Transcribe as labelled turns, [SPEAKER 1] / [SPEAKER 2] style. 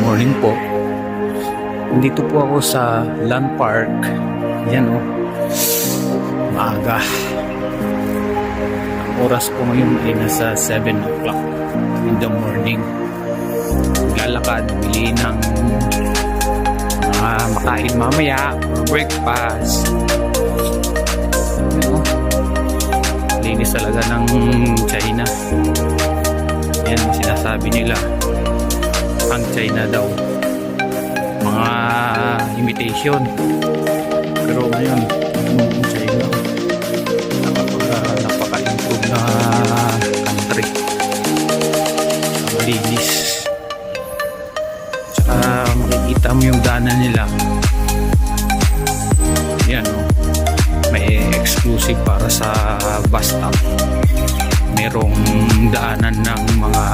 [SPEAKER 1] morning po. Nandito po ako sa Land Park. Yan o. Maaga. Ang oras po ngayon ay nasa 7 o'clock in the morning. Lalakad, bili ng mga makain mamaya, breakfast. Yan o. Linis talaga ng China. Yan ang sinasabi nila. Ang China daw mga imitation, pero ngayon ang China napaka-improve na country, malinis. Tsaka makikita mo yung daanan nila. Yan o, may exclusive para sa bus stop. Merong daanan ng mga